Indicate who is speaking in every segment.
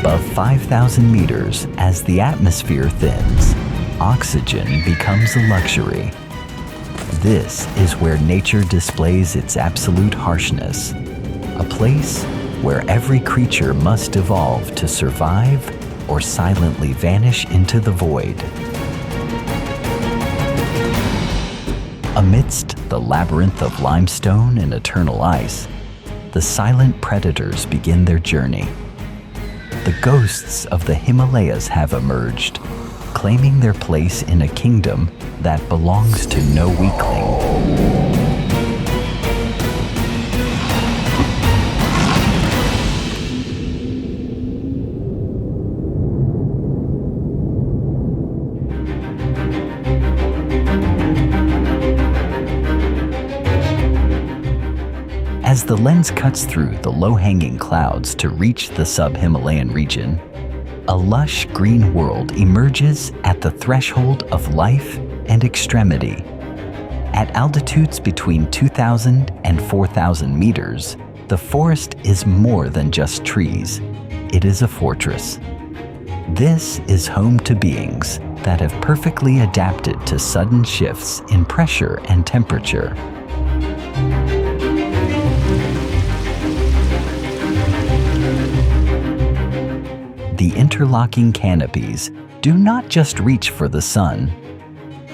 Speaker 1: above 5,000 meters, as the atmosphere thins, oxygen becomes a luxury. This is where nature displays its absolute harshness, a place where every creature must evolve to survive or silently vanish into the void. Amidst the labyrinth of limestone and eternal ice, the silent predators begin their journey. The ghosts of the Himalayas have emerged, claiming their place in a kingdom that belongs to no weakling. As the lens cuts through the low-hanging clouds to reach the sub-Himalayan region, a lush green world emerges at the threshold of life and extremity. At altitudes between 2,000 and 4,000 meters, the forest is more than just trees. It is a fortress. This is home to beings that have perfectly adapted to sudden shifts in pressure and temperature. The interlocking canopies do not just reach for the sun.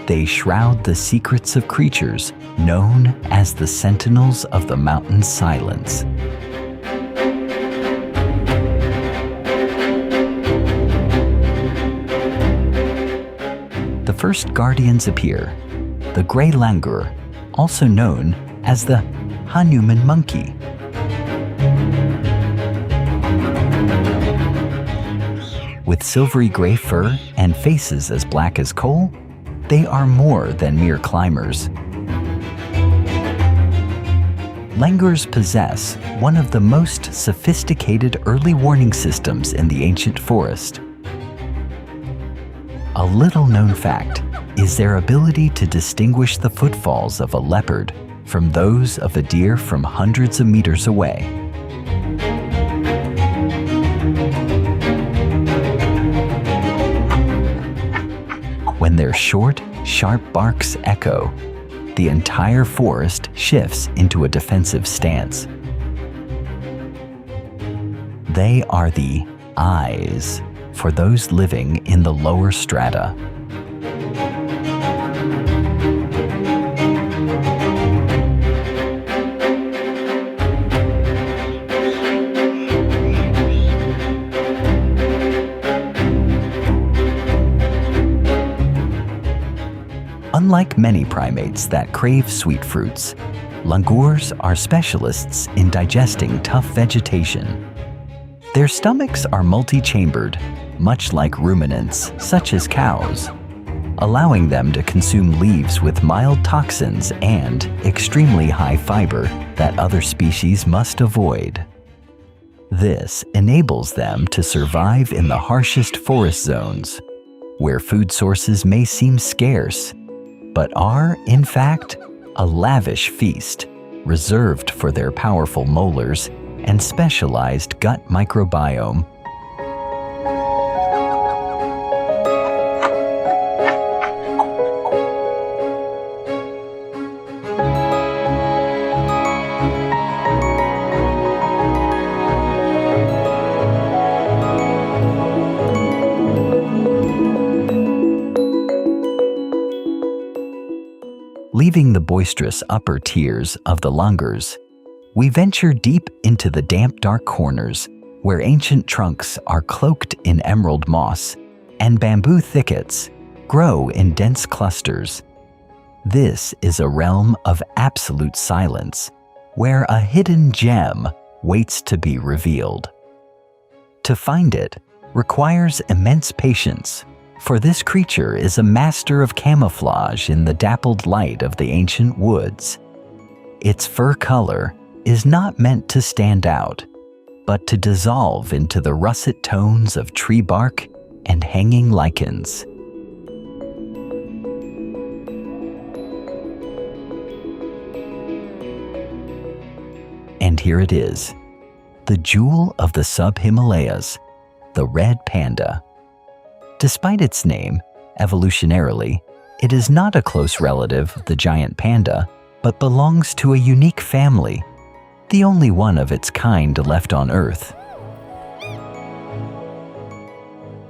Speaker 1: They shroud the secrets of creatures known as the sentinels of the mountain's silence. The first guardians appear, the gray langur, also known as the Hanuman monkey. With silvery gray fur and faces as black as coal, they are more than mere climbers. Langurs possess one of the most sophisticated early warning systems in the ancient forest. A little-known fact is their ability to distinguish the footfalls of a leopard from those of a deer from hundreds of meters away. When their short, sharp barks echo, the entire forest shifts into a defensive stance. They are the eyes for those living in the lower strata. Unlike many primates that crave sweet fruits, langurs are specialists in digesting tough vegetation. Their stomachs are multi-chambered, much like ruminants, such as cows, allowing them to consume leaves with mild toxins and extremely high fiber that other species must avoid. This enables them to survive in the harshest forest zones, where food sources may seem scarce, but are, in fact, a lavish feast reserved for their powerful molars and specialized gut microbiome. Leaving the boisterous upper tiers of the langurs, we venture deep into the damp, dark corners where ancient trunks are cloaked in emerald moss and bamboo thickets grow in dense clusters. This is a realm of absolute silence, where a hidden gem waits to be revealed. To find it requires immense patience, for this creature is a master of camouflage in the dappled light of the ancient woods. Its fur color is not meant to stand out, but to dissolve into the russet tones of tree bark and hanging lichens. And here it is, the jewel of the sub-Himalayas, the red panda. Despite its name, evolutionarily, it is not a close relative of the giant panda, but belongs to a unique family, the only one of its kind left on Earth.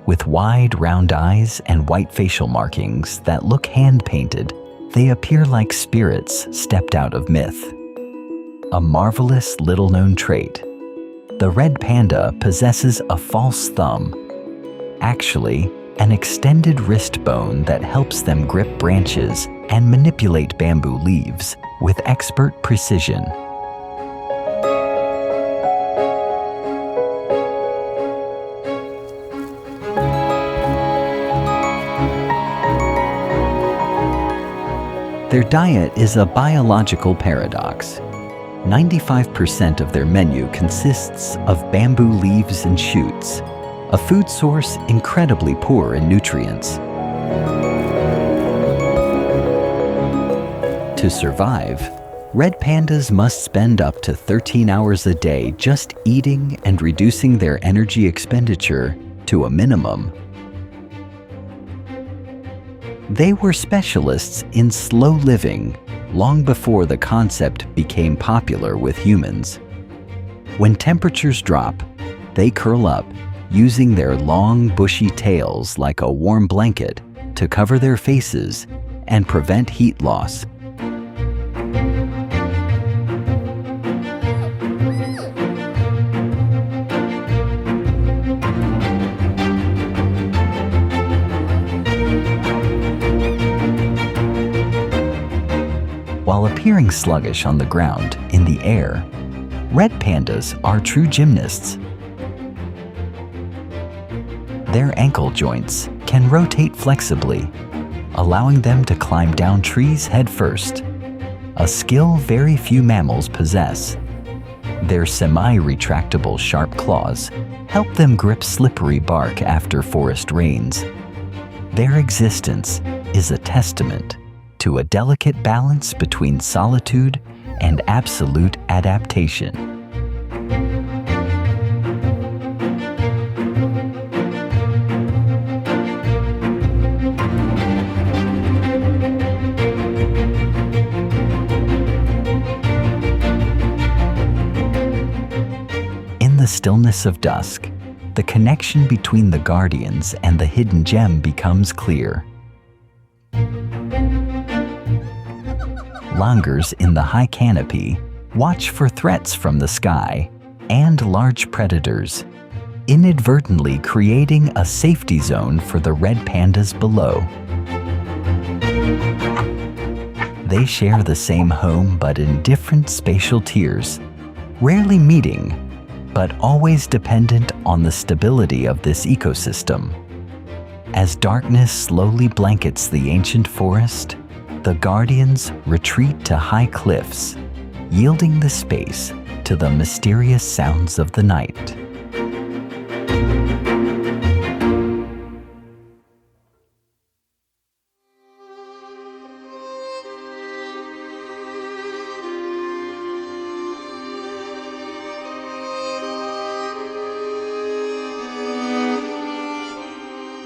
Speaker 1: With wide, round eyes and white facial markings that look hand-painted, they appear like spirits stepped out of myth. A marvelous little-known trait. The red panda possesses a false thumb, actually an extended wrist bone that helps them grip branches and manipulate bamboo leaves with expert precision. Their diet is a biological paradox. 95% of their menu consists of bamboo leaves and shoots, a food source incredibly poor in nutrients. To survive, red pandas must spend up to 13 hours a day just eating and reducing their energy expenditure to a minimum. They were specialists in slow living long before the concept became popular with humans. When temperatures drop, they curl up, using their long, bushy tails like a warm blanket to cover their faces and prevent heat loss. While appearing sluggish on the ground, in the air, red pandas are true gymnasts. Their ankle joints can rotate flexibly, allowing them to climb down trees headfirst, a skill very few mammals possess. Their semi-retractable sharp claws help them grip slippery bark after forest rains. Their existence is a testament to a delicate balance between solitude and absolute adaptation. In the stillness of dusk, the connection between the guardians and the hidden gem becomes clear. Langurs in the high canopy watch for threats from the sky and large predators, inadvertently creating a safety zone for the red pandas below. They share the same home but in different spatial tiers, rarely meeting, but always dependent on the stability of this ecosystem. As darkness slowly blankets the ancient forest, the guardians retreat to high cliffs, yielding the space to the mysterious sounds of the night.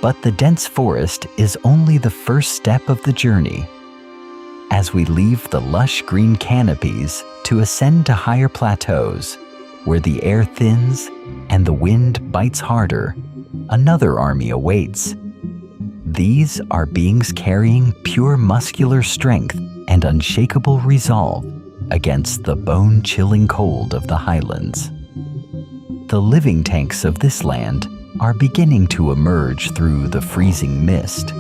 Speaker 1: But the dense forest is only the first step of the journey. As we leave the lush green canopies to ascend to higher plateaus, where the air thins and the wind bites harder, another army awaits. These are beings carrying pure muscular strength and unshakable resolve against the bone-chilling cold of the highlands. The living tanks of this land are beginning to emerge through the freezing mist.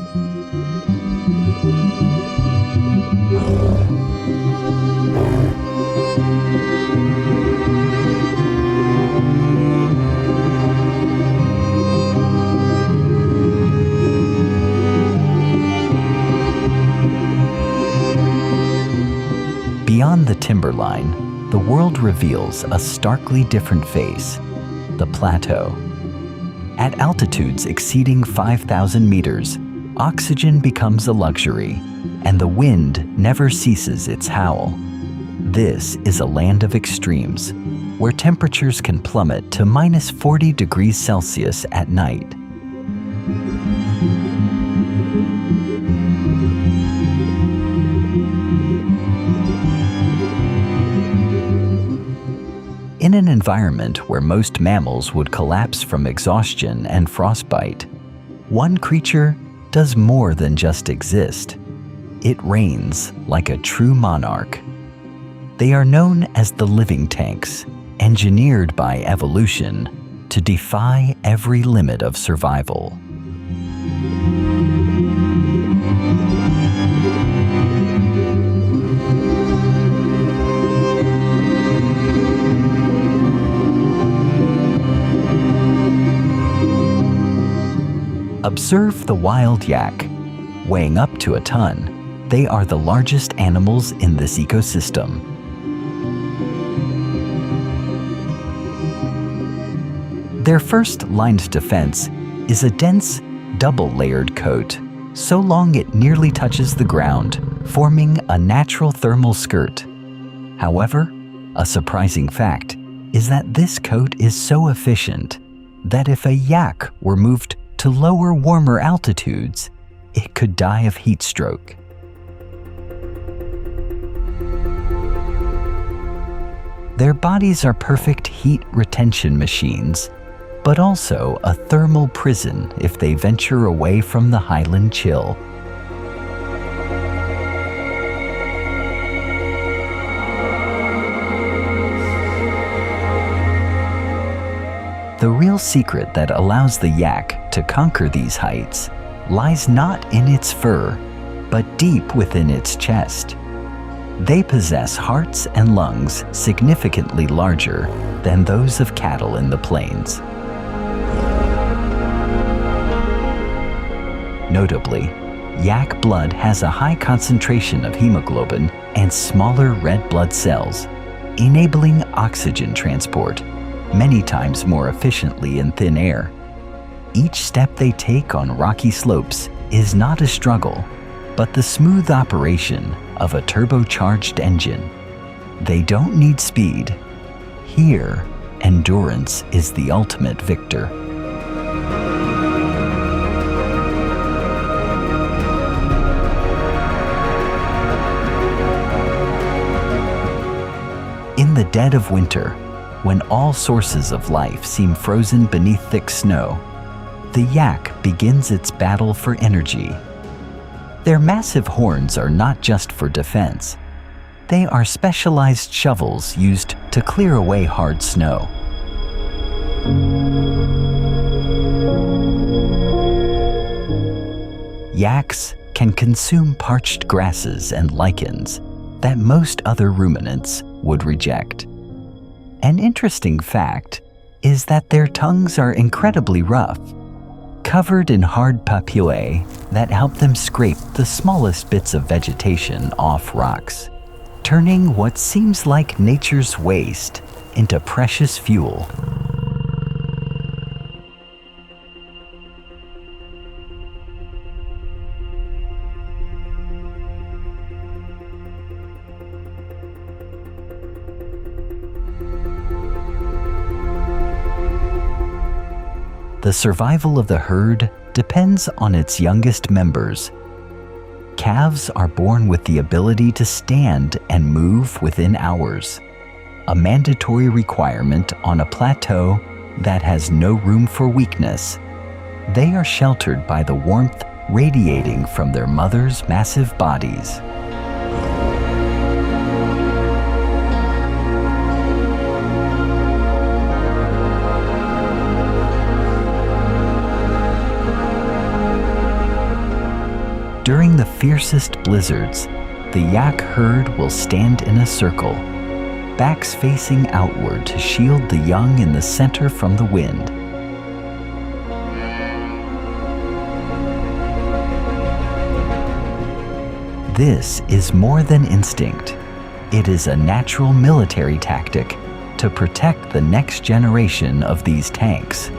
Speaker 1: Beyond the timberline, the world reveals a starkly different face, the plateau. At altitudes exceeding 5,000 meters, oxygen becomes a luxury, and the wind never ceases its howl. This is a land of extremes, where temperatures can plummet to -40 degrees Celsius at night. In an environment where most mammals would collapse from exhaustion and frostbite, one creature does more than just exist. It reigns like a true monarch. They are known as the living tanks, engineered by evolution to defy every limit of survival. Observe the wild yak. Weighing up to a ton, they are the largest animals in this ecosystem. Their first line of defense is a dense, double-layered coat, so long it nearly touches the ground, forming a natural thermal skirt. However, a surprising fact is that this coat is so efficient that if a yak were moved to lower, warmer altitudes, it could die of heat stroke. Their bodies are perfect heat retention machines, but also a thermal prison if they venture away from the highland chill. The real secret that allows the yak to conquer these heights lies not in its fur, but deep within its chest. They possess hearts and lungs significantly larger than those of cattle in the plains. Notably, yak blood has a high concentration of hemoglobin and smaller red blood cells, enabling oxygen transport many times more efficiently in thin air. Each step they take on rocky slopes is not a struggle, but the smooth operation of a turbocharged engine. They don't need speed. Here, endurance is the ultimate victor. In the dead of winter, when all sources of life seem frozen beneath thick snow, the yak begins its battle for energy. Their massive horns are not just for defense. They are specialized shovels used to clear away hard snow. Yaks can consume parched grasses and lichens that most other ruminants would reject. An interesting fact is that their tongues are incredibly rough, covered in hard papillae that help them scrape the smallest bits of vegetation off rocks, turning what seems like nature's waste into precious fuel. The survival of the herd depends on its youngest members. Calves are born with the ability to stand and move within hours, a mandatory requirement on a plateau that has no room for weakness. They are sheltered by the warmth radiating from their mothers' massive bodies. During the fiercest blizzards, the yak herd will stand in a circle, backs facing outward to shield the young in the center from the wind. This is more than instinct. It is a natural military tactic to protect the next generation of these tanks.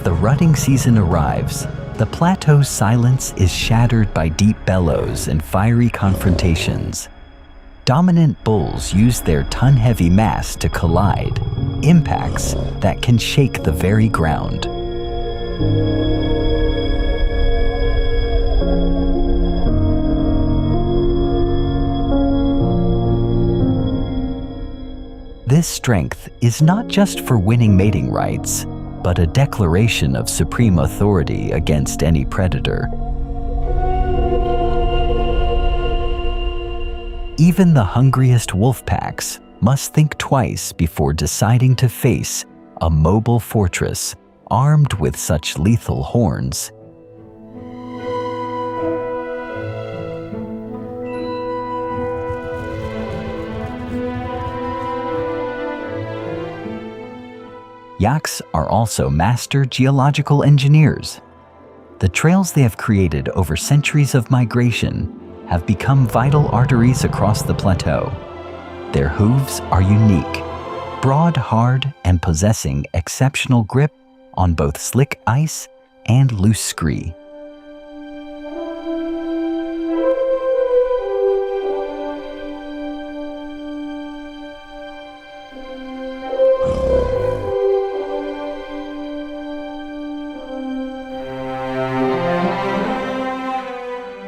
Speaker 1: the rutting season arrives, the plateau's silence is shattered by deep bellows and fiery confrontations. Dominant bulls use their ton-heavy mass to collide, impacts that can shake the very ground. This strength is not just for winning mating rights, but a declaration of supreme authority against any predator. Even the hungriest wolf packs must think twice before deciding to face a mobile fortress armed with such lethal horns. Yaks are also master geological engineers. The trails they have created over centuries of migration have become vital arteries across the plateau. Their hooves are unique, broad, hard, and possessing exceptional grip on both slick ice and loose scree.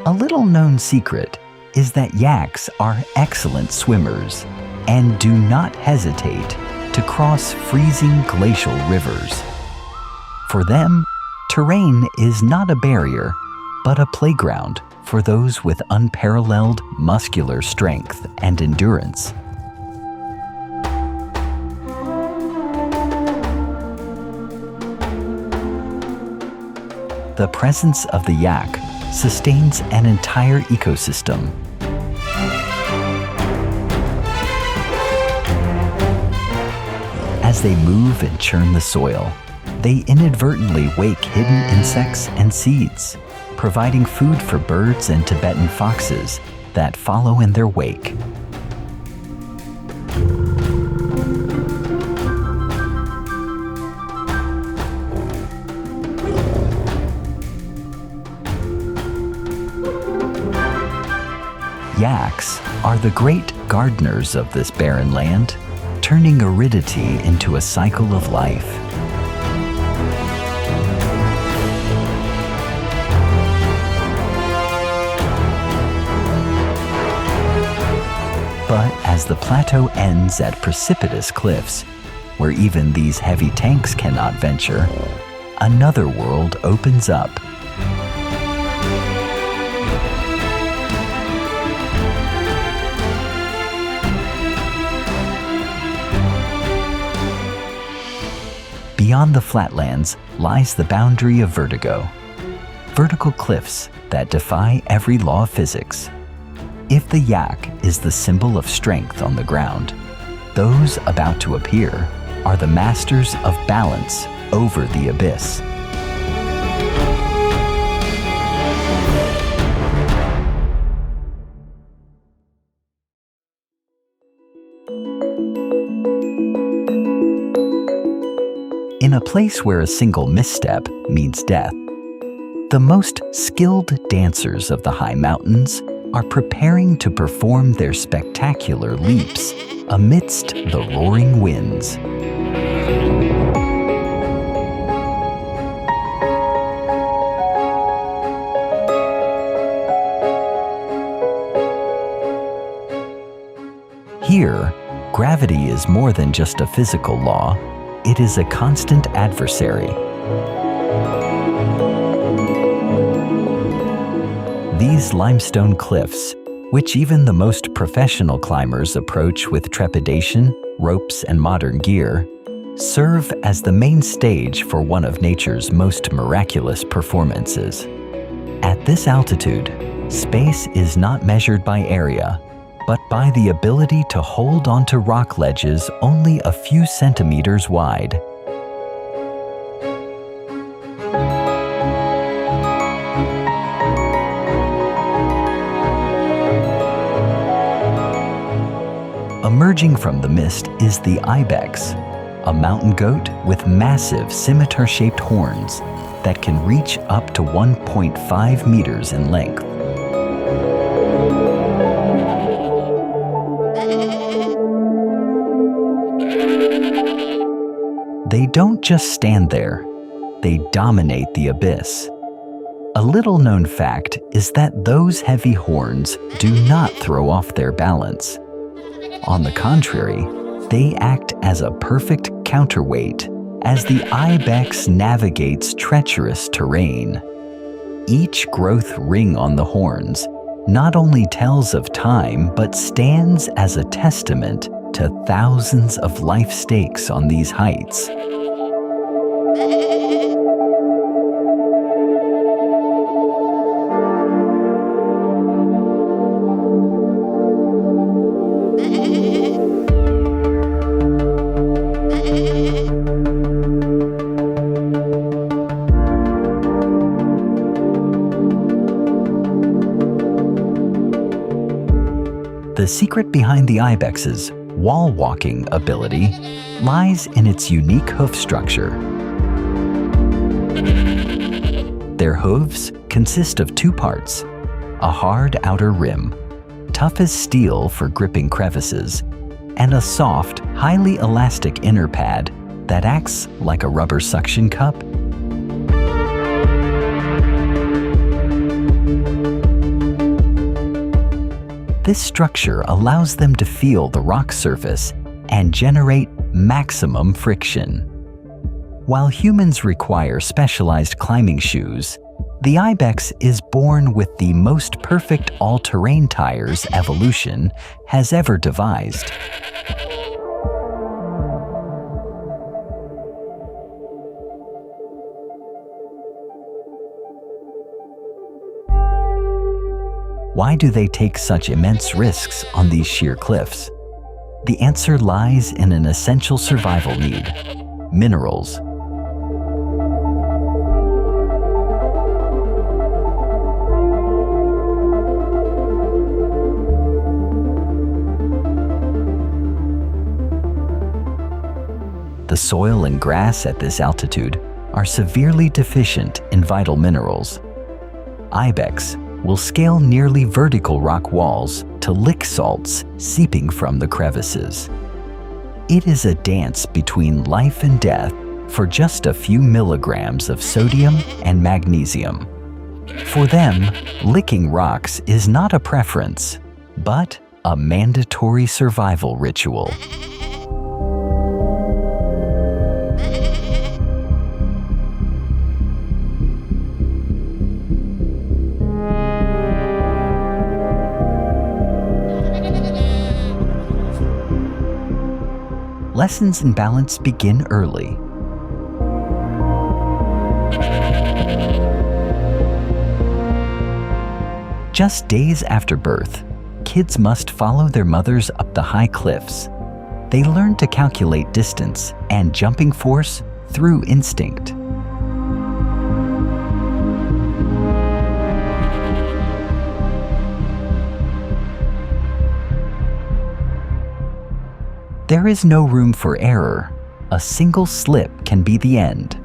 Speaker 1: A little-known secret is that yaks are excellent swimmers and do not hesitate to cross freezing glacial rivers. For them, terrain is not a barrier, but a playground for those with unparalleled muscular strength and endurance. The presence of the yak sustains an entire ecosystem. As they move and churn the soil, they inadvertently wake hidden insects and seeds, providing food for birds and Tibetan foxes that follow in their wake. Yaks are the great gardeners of this barren land, turning aridity into a cycle of life. But as the plateau ends at precipitous cliffs, where even these heavy tanks cannot venture, another world opens up. Beyond the flatlands lies the boundary of vertigo, vertical cliffs that defy every law of physics. If the yak is the symbol of strength on the ground, those about to appear are the masters of balance over the abyss. In a place where a single misstep means death, the most skilled dancers of the high mountains are preparing to perform their spectacular leaps amidst the roaring winds. Here, gravity is more than just a physical law. It is a constant adversary. These limestone cliffs, which even the most professional climbers approach with trepidation, ropes, and modern gear, serve as the main stage for one of nature's most miraculous performances. At this altitude, space is not measured by area, but by the ability to hold onto rock ledges only a few centimeters wide. Emerging from the mist is the ibex, a mountain goat with massive scimitar-shaped horns that can reach up to 1.5 meters in length. They don't just stand there, they dominate the abyss. A little-known fact is that those heavy horns do not throw off their balance. On the contrary, they act as a perfect counterweight as the ibex navigates treacherous terrain. Each growth ring on the horns not only tells of time but stands as a testament to thousands of life stakes on these heights. The secret behind the ibex's wall-walking ability lies in its unique hoof structure. Their hooves consist of two parts: a hard outer rim, tough as steel for gripping crevices, and a soft, highly elastic inner pad that acts like a rubber suction cup. This structure allows them to feel the rock surface and generate maximum friction. While humans require specialized climbing shoes, the ibex is born with the most perfect all-terrain tires evolution has ever devised. Why do they take such immense risks on these sheer cliffs? The answer lies in an essential survival need: minerals. The soil and grass at this altitude are severely deficient in vital minerals. Ibex will scale nearly vertical rock walls to lick salts seeping from the crevices. It is a dance between life and death for just a few milligrams of sodium and magnesium. For them, licking rocks is not a preference, but a mandatory survival ritual. Lessons in balance begin early. Just days after birth, kids must follow their mothers up the high cliffs. They learn to calculate distance and jumping force through instinct. There is no room for error. A single slip can be the end.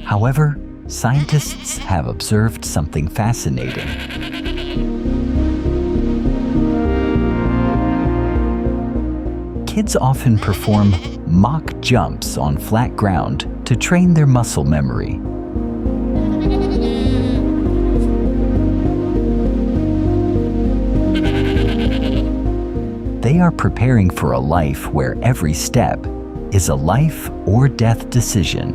Speaker 1: However, scientists have observed something fascinating. Kids often perform mock jumps on flat ground to train their muscle memory. They are preparing for a life where every step is a life or death decision.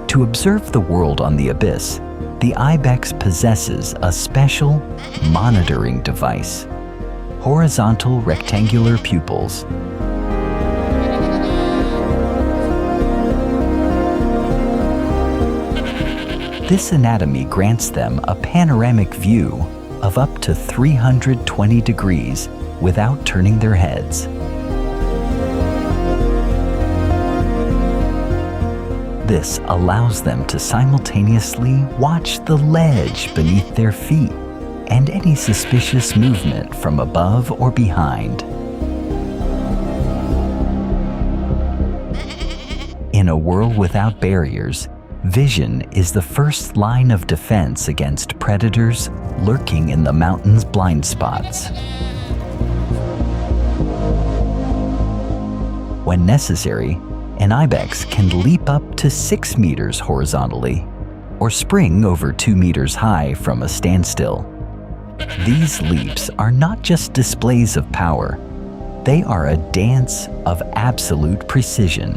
Speaker 1: To observe the world on the abyss, the ibex possesses a special monitoring device: horizontal rectangular pupils. This anatomy grants them a panoramic view of up to 320 degrees without turning their heads. This allows them to simultaneously watch the ledge beneath their feet and any suspicious movement from above or behind. In a world without barriers, vision is the first line of defense against predators lurking in the mountain's blind spots. When necessary, an ibex can leap up to 6 meters horizontally or spring over 2 meters high from a standstill. These leaps are not just displays of power, they are a dance of absolute precision.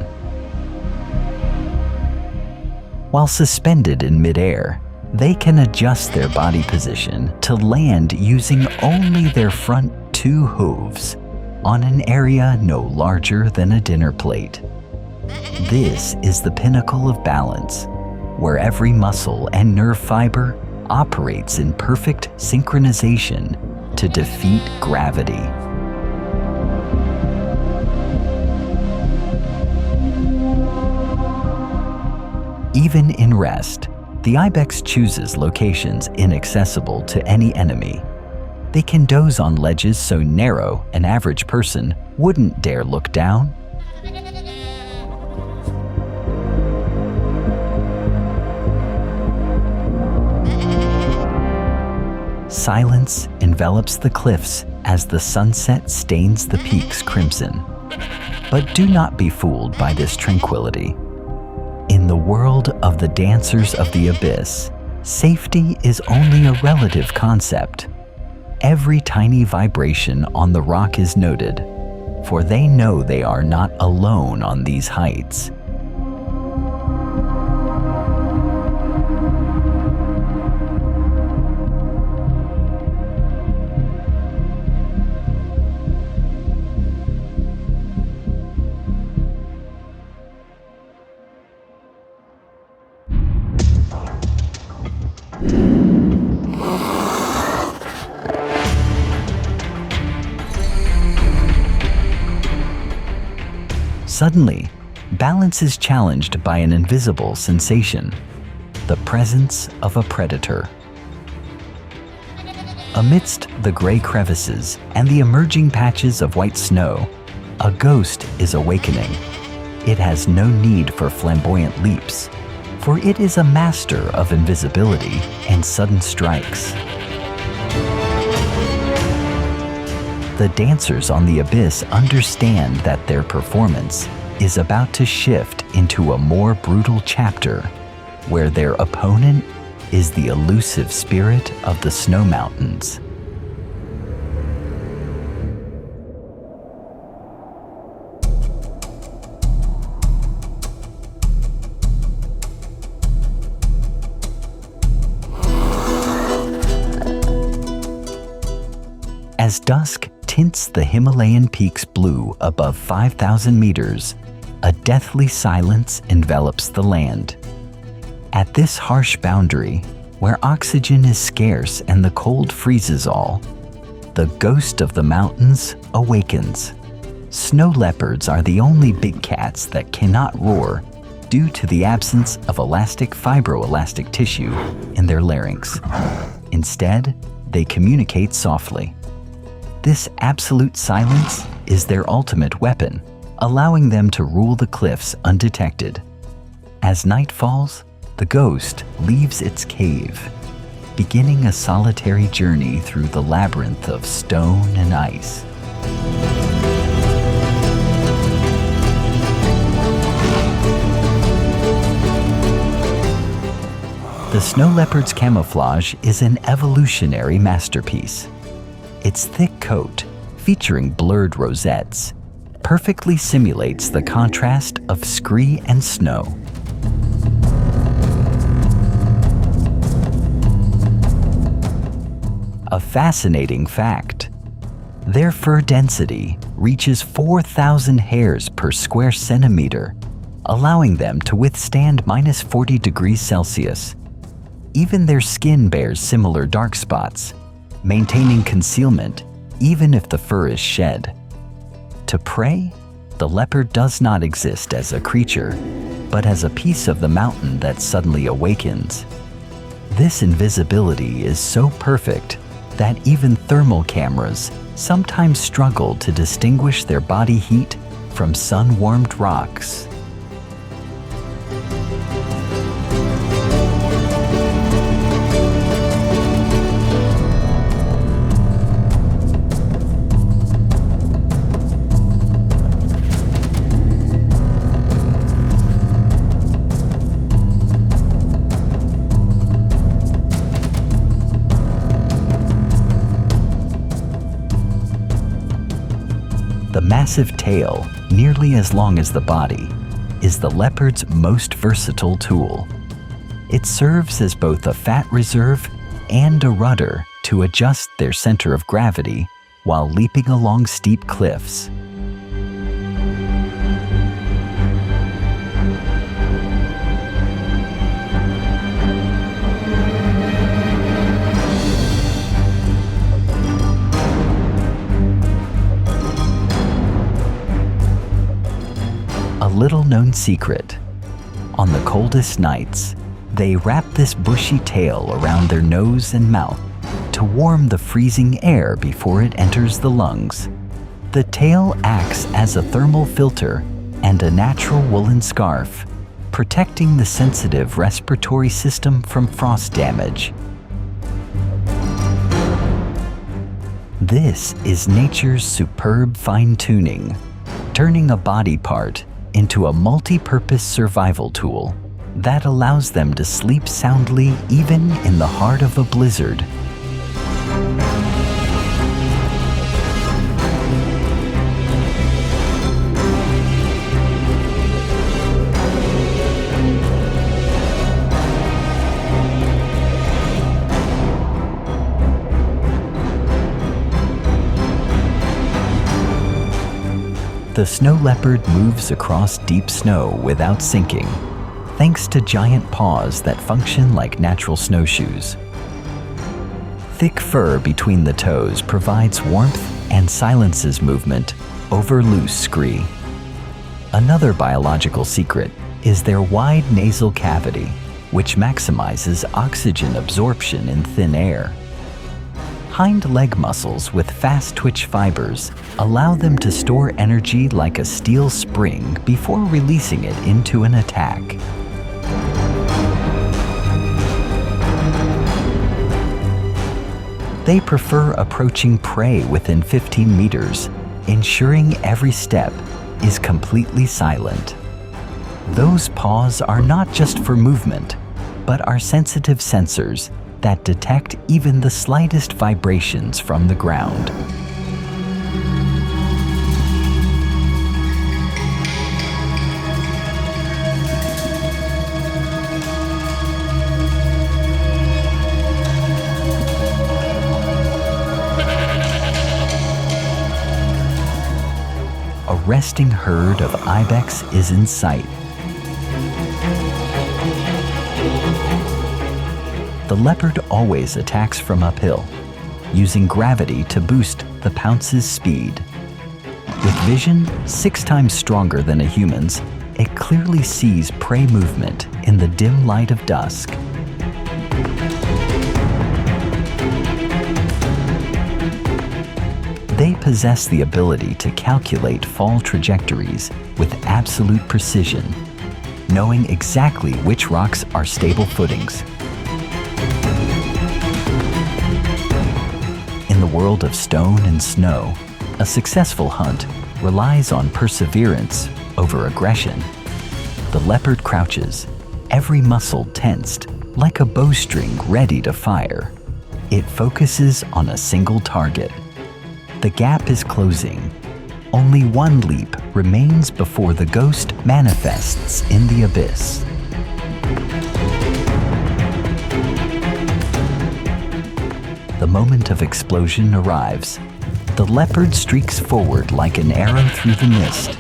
Speaker 1: While suspended in midair, they can adjust their body position to land using only their front 2 hooves on an area no larger than a dinner plate. This is the pinnacle of balance, where every muscle and nerve fiber operates in perfect synchronization to defeat gravity. Even in rest, the ibex chooses locations inaccessible to any enemy. They can doze on ledges so narrow an average person wouldn't dare look down. Silence envelops the cliffs as the sunset stains the peaks crimson. But do not be fooled by this tranquility. In the world of the dancers of the abyss, safety is only a relative concept. Every tiny vibration on the rock is noted, for they know they are not alone on these heights. Suddenly, balance is challenged by an invisible sensation, the presence of a predator. Amidst the gray crevices and the emerging patches of white snow, a ghost is awakening. It has no need for flamboyant leaps, for it is a master of invisibility and sudden strikes. The dancers on the abyss understand that their performance is about to shift into a more brutal chapter, where their opponent is the elusive spirit of the snow mountains. As dusk tints the Himalayan peaks blue above 5,000 meters, a deathly silence envelops the land. At this harsh boundary, where oxygen is scarce and the cold freezes all, the ghost of the mountains awakens. Snow leopards are the only big cats that cannot roar due to the absence of elastic fibroelastic tissue in their larynx. Instead, they communicate softly. This absolute silence is their ultimate weapon, allowing them to rule the cliffs undetected. As night falls, the ghost leaves its cave, beginning a solitary journey through the labyrinth of stone and ice. The snow leopard's camouflage is an evolutionary masterpiece. Its thick coat, featuring blurred rosettes, perfectly simulates the contrast of scree and snow. A fascinating fact: their fur density reaches 4,000 hairs per square centimeter, allowing them to withstand minus 40 degrees Celsius. Even their skin bears similar dark spots, maintaining concealment even if the fur is shed. To prey, the leopard does not exist as a creature. but as a piece of the mountain that suddenly awakens. This invisibility is so perfect that even thermal cameras sometimes struggle to distinguish their body heat from sun-warmed rocks. The massive tail, nearly as long as the body, is the leopard's most versatile tool. It serves as both a fat reserve and a rudder to adjust their center of gravity while leaping along steep cliffs. A little-known secret. On the coldest nights, they wrap this bushy tail around their nose and mouth to warm the freezing air before it enters the lungs. The tail acts as a thermal filter and a natural woolen scarf, protecting the sensitive respiratory system from frost damage. This is nature's superb fine-tuning, turning a body part into a multi-purpose survival tool that allows them to sleep soundly even in the heart of a blizzard. The snow leopard moves across deep snow without sinking, thanks to giant paws that function like natural snowshoes. Thick fur between the toes provides warmth and silences movement over loose scree. Another biological secret is their wide nasal cavity, which maximizes oxygen absorption in thin air. Hind leg muscles with fast twitch fibers allow them to store energy like a steel spring before releasing it into an attack. They prefer approaching prey within 15 meters, ensuring every step is completely silent. Those paws are not just for movement, but are sensitive sensors that detect even the slightest vibrations from the ground. A resting herd of ibex is in sight. The leopard always attacks from uphill, using gravity to boost the pounce's speed. With vision 6 times stronger than a human's, it clearly sees prey movement in the dim light of dusk. They possess the ability to calculate fall trajectories with absolute precision, knowing exactly which rocks are stable footings. In the world of stone and snow, a successful hunt relies on perseverance over aggression. The leopard crouches, every muscle tensed, like a bowstring ready to fire. It focuses on a single target. The gap is closing. Only one leap remains before the ghost manifests in the abyss. The moment of explosion arrives. The leopard streaks forward like an arrow through the mist.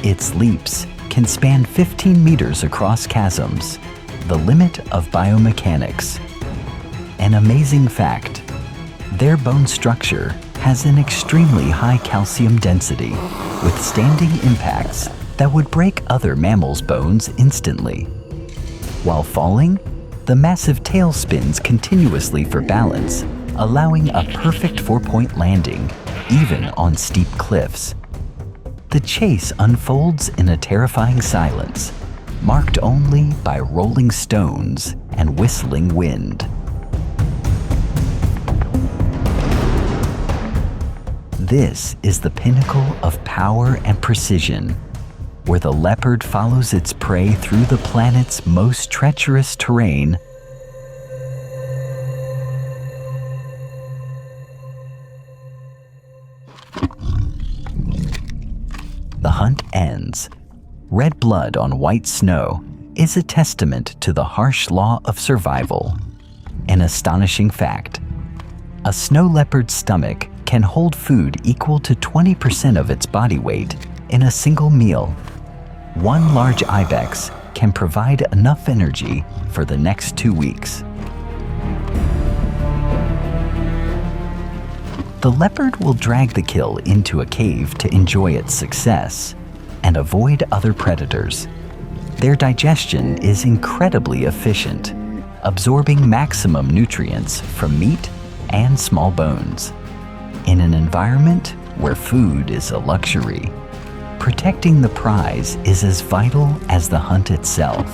Speaker 1: Its leaps can span 15 meters across chasms, the limit of biomechanics. An amazing fact: their bone structure has an extremely high calcium density, withstanding impacts that would break other mammals' bones instantly. While falling, the massive tail spins continuously for balance, allowing a perfect four-point landing, even on steep cliffs. The chase unfolds in a terrifying silence, marked only by rolling stones and whistling wind. This is the pinnacle of power and precision, where the leopard follows its prey through the planet's most treacherous terrain. The hunt ends. Red blood on white snow is a testament to the harsh law of survival. An astonishing fact: a snow leopard's stomach can hold food equal to 20% of its body weight in a single meal. One large ibex can provide enough energy for the next 2 weeks. The leopard will drag the kill into a cave to enjoy its success and avoid other predators. Their digestion is incredibly efficient, absorbing maximum nutrients from meat and small bones. In an environment where food is a luxury, protecting the prize is as vital as the hunt itself.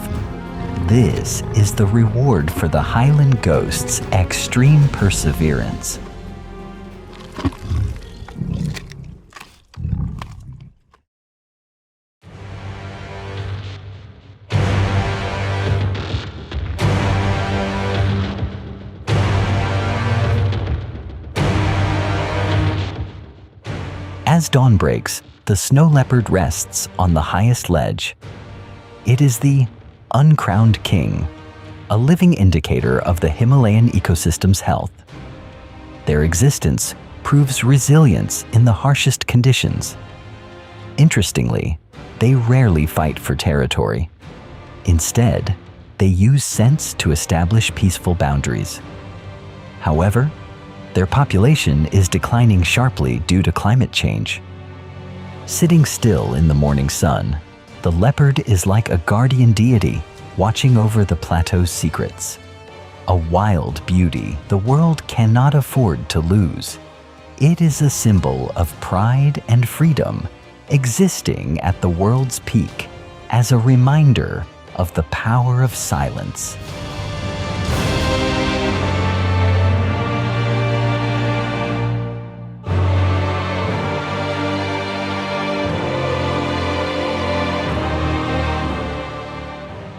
Speaker 1: This is the reward for the Highland Ghost's extreme perseverance. As dawn breaks, the snow leopard rests on the highest ledge. It is the uncrowned king, a living indicator of the Himalayan ecosystem's health. Their existence proves resilience in the harshest conditions. Interestingly, they rarely fight for territory. Instead, they use scents to establish peaceful boundaries. However, their population is declining sharply due to climate change. Sitting still in the morning sun, the leopard is like a guardian deity watching over the plateau's secrets. A wild beauty the world cannot afford to lose. It is a symbol of pride and freedom, existing at the world's peak as a reminder of the power of silence.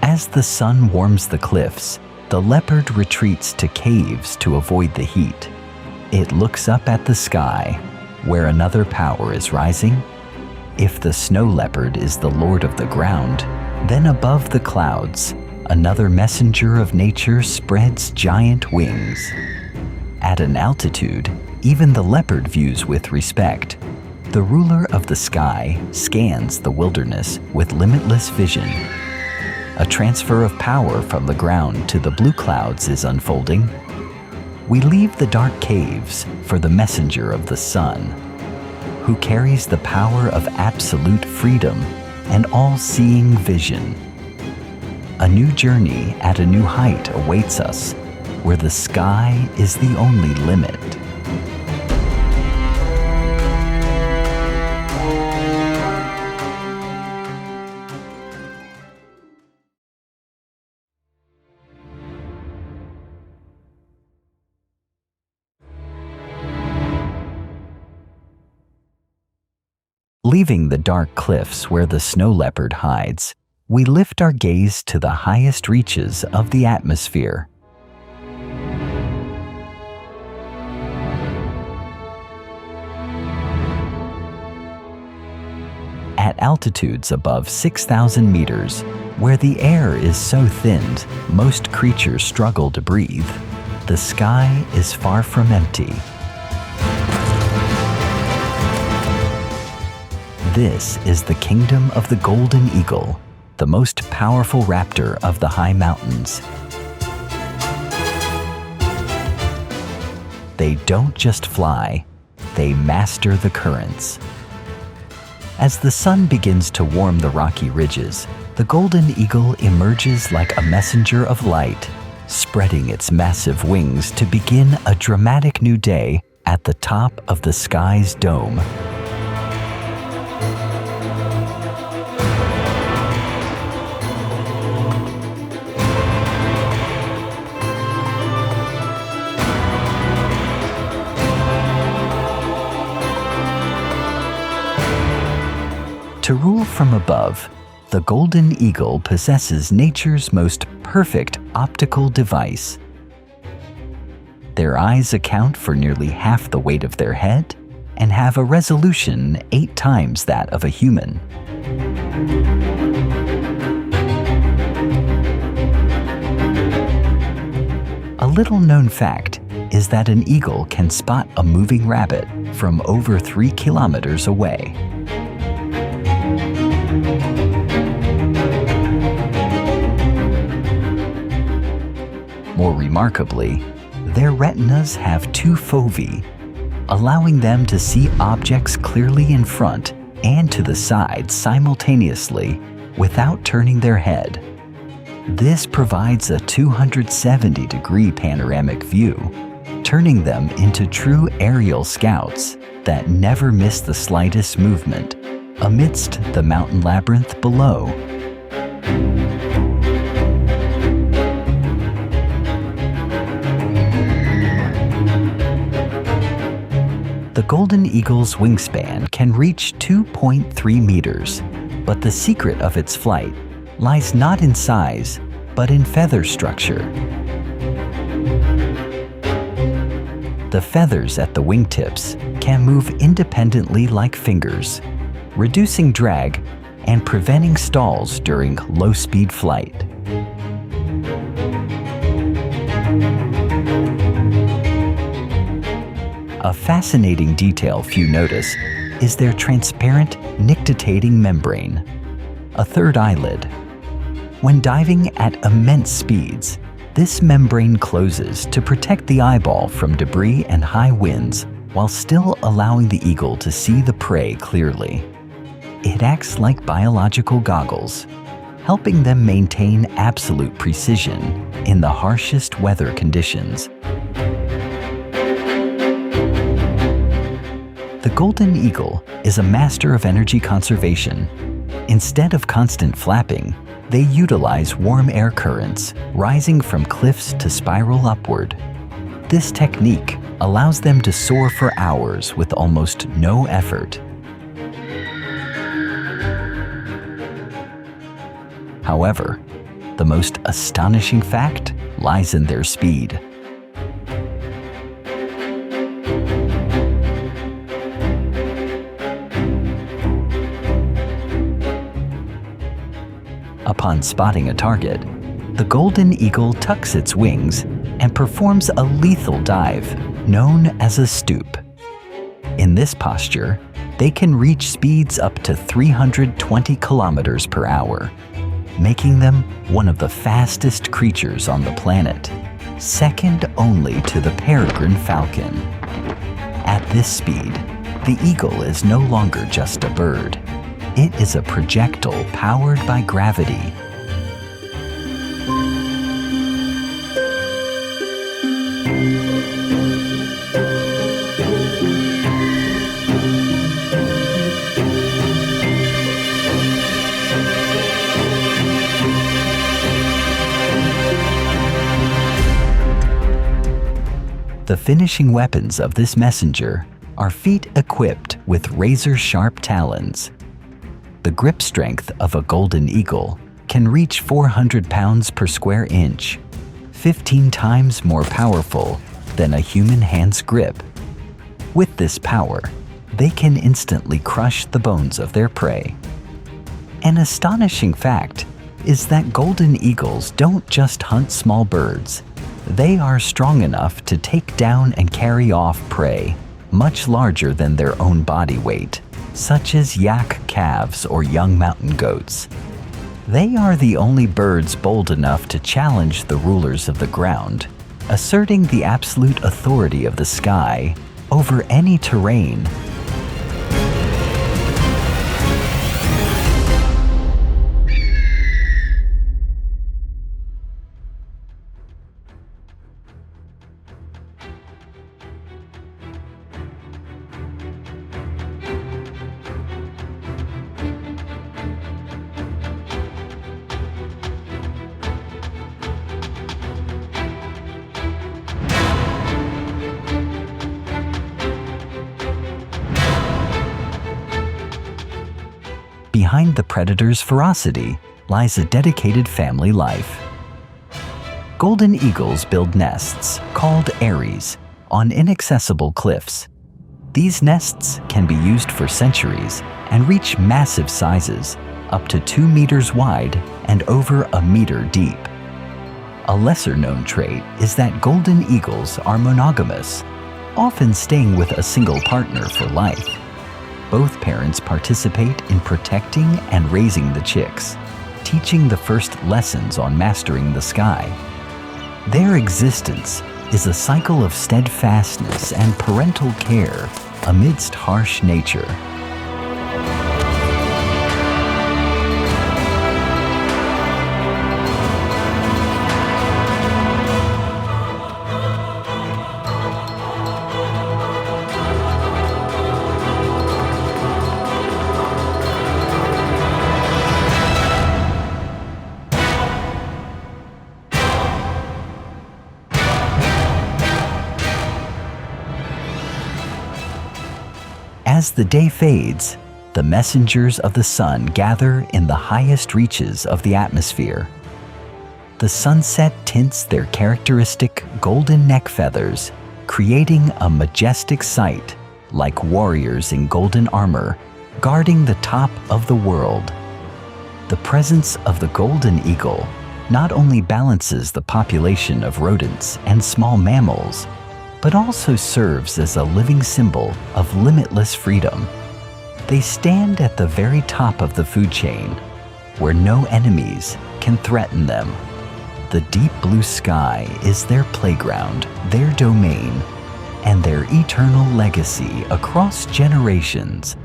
Speaker 1: As the sun warms the cliffs, the leopard retreats to caves to avoid the heat. It looks up at the sky, where another power is rising. If the snow leopard is the lord of the ground, then above the clouds, another messenger of nature spreads giant wings. At an altitude, even the leopard views with respect. The ruler of the sky scans the wilderness with limitless vision. A transfer of power from the ground to the blue clouds is unfolding. We leave the dark caves for the messenger of the sun, who carries the power of absolute freedom and all-seeing vision. A new journey at a new height awaits us, where the sky is the only limit. Leaving the dark cliffs where the snow leopard hides, we lift our gaze to the highest reaches of the atmosphere. At altitudes above 6,000 meters, where the air is so thinned most creatures struggle to breathe, the sky is far from empty. This is the kingdom of the golden eagle, the most powerful raptor of the high mountains. They don't just fly, they master the currents. As the sun begins to warm the rocky ridges, the golden eagle emerges like a messenger of light, spreading its massive wings to begin a dramatic new day at the top of the sky's dome. To rule from above, the golden eagle possesses nature's most perfect optical device. Their eyes account for nearly half the weight of their head and have a resolution 8 times that of a human. A little-known fact is that an eagle can spot a moving rabbit from over 3 kilometers away. More remarkably, their retinas have 2 foci, allowing them to see objects clearly in front and to the side simultaneously without turning their head. This provides a 270-degree panoramic view, turning them into true aerial scouts that never miss the slightest movement amidst the mountain labyrinth below. The golden eagle's wingspan can reach 2.3 meters, but the secret of its flight lies not in size, but in feather structure. The feathers at the wingtips can move independently like fingers, reducing drag and preventing stalls during low-speed flight. A fascinating detail few notice is their transparent nictitating membrane, a third eyelid. When diving at immense speeds, this membrane closes to protect the eyeball from debris and high winds while still allowing the eagle to see the prey clearly. It acts like biological goggles, helping them maintain absolute precision in the harshest weather conditions. The golden eagle is a master of energy conservation. Instead of constant flapping, they utilize warm air currents rising from cliffs to spiral upward. This technique allows them to soar for hours with almost no effort. However, the most astonishing fact lies in their speed. Upon spotting a target, the golden eagle tucks its wings and performs a lethal dive known as a stoop. In this posture, they can reach speeds up to 320 kilometers per hour, making them one of the fastest creatures on the planet, second only to the peregrine falcon. At this speed, the eagle is no longer just a bird. It is a projectile powered by gravity. The finishing weapons of this messenger are feet equipped with razor-sharp talons. The grip strength of a golden eagle can reach 400 pounds per square inch, 15 times more powerful than a human hand's grip. With this power, they can instantly crush the bones of their prey. An astonishing fact is that golden eagles don't just hunt small birds. They are strong enough to take down and carry off prey much larger than their own body weight, such as yak calves or young mountain goats. They are the only birds bold enough to challenge the rulers of the ground, asserting the absolute authority of the sky over any terrain. behind the predator's ferocity lies a dedicated family life. Golden eagles build nests, called eyries, on inaccessible cliffs. These nests can be used for centuries and reach massive sizes, up to 2 meters wide and over 1 meter deep. A lesser-known trait is that golden eagles are monogamous, often staying with a single partner for life. Both parents participate in protecting and raising the chicks, teaching the first lessons on mastering the sky. Their existence is a cycle of steadfastness and parental care amidst harsh nature. As the day fades, the messengers of the sun gather in the highest reaches of the atmosphere. The sunset tints their characteristic golden neck feathers, creating a majestic sight, like warriors in golden armor, guarding the top of the world. The presence of the golden eagle not only balances the population of rodents and small mammals, but also serves as a living symbol of limitless freedom. They stand at the very top of the food chain, where no enemies can threaten them. The deep blue sky is their playground, their domain, and their eternal legacy across generations.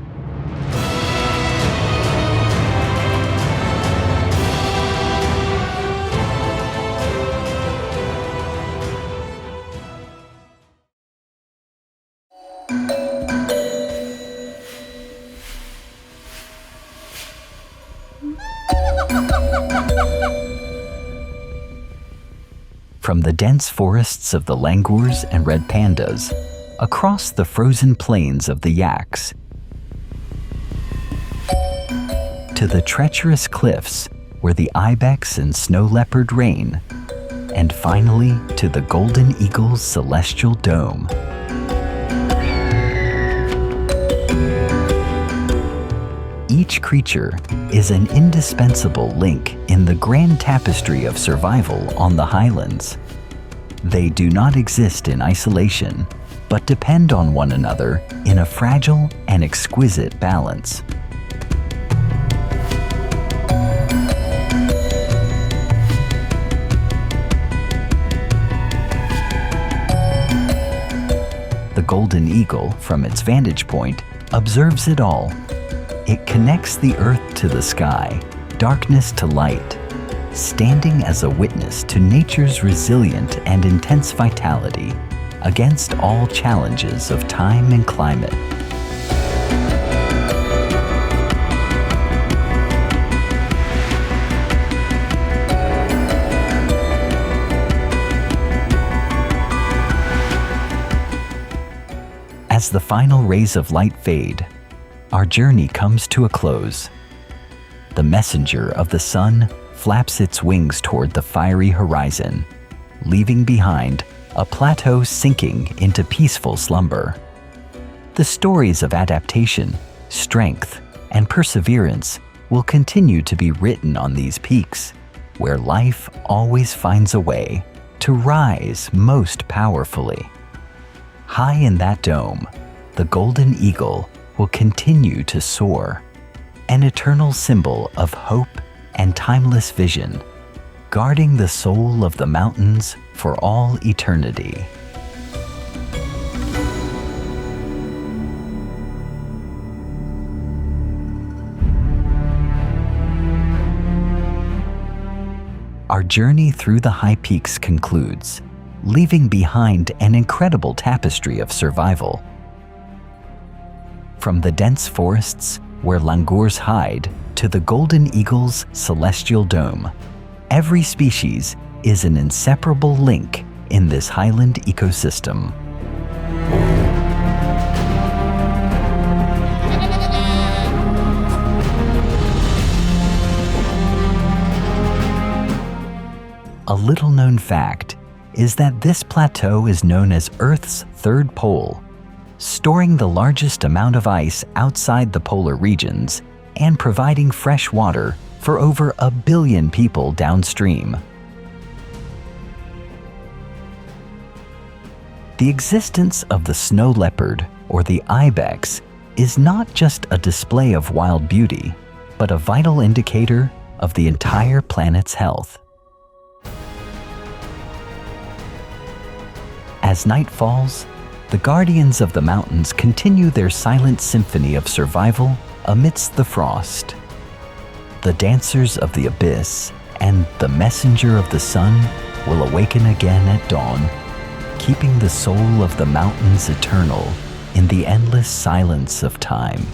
Speaker 1: From the dense forests of the langurs and red pandas, across the frozen plains of the yaks, to the treacherous cliffs where the ibex and snow leopard reign, and finally to the golden eagle's celestial dome. Each creature is an indispensable link in the grand tapestry of survival on the highlands. They do not exist in isolation, but depend on one another in a fragile and exquisite balance. The golden eagle, from its vantage point, observes it all. It connects the earth to the sky, darkness to light, standing as a witness to nature's resilient and intense vitality against all challenges of time and climate. As the final rays of light fade, our journey comes to a close. The messenger of the sun flaps its wings toward the fiery horizon, leaving behind a plateau sinking into peaceful slumber. The stories of adaptation, strength, and perseverance will continue to be written on these peaks, where life always finds a way to rise most powerfully. High in that dome, the golden eagle will continue to soar, an eternal symbol of hope and timeless vision, guarding the soul of the mountains for all eternity. Our journey through the high peaks concludes, leaving behind an incredible tapestry of survival. From the dense forests where langurs hide to the golden eagle's celestial dome, every species is an inseparable link in this highland ecosystem. A little-known fact is that this plateau is known as Earth's third pole, storing the largest amount of ice outside the polar regions and providing fresh water for over 1 billion people downstream. The existence of the snow leopard, or the ibex, is not just a display of wild beauty, but a vital indicator of the entire planet's health. As night falls, the guardians of the mountains continue their silent symphony of survival amidst the frost. The dancers of the abyss and the messenger of the sun will awaken again at dawn, keeping the soul of the mountains eternal in the endless silence of time.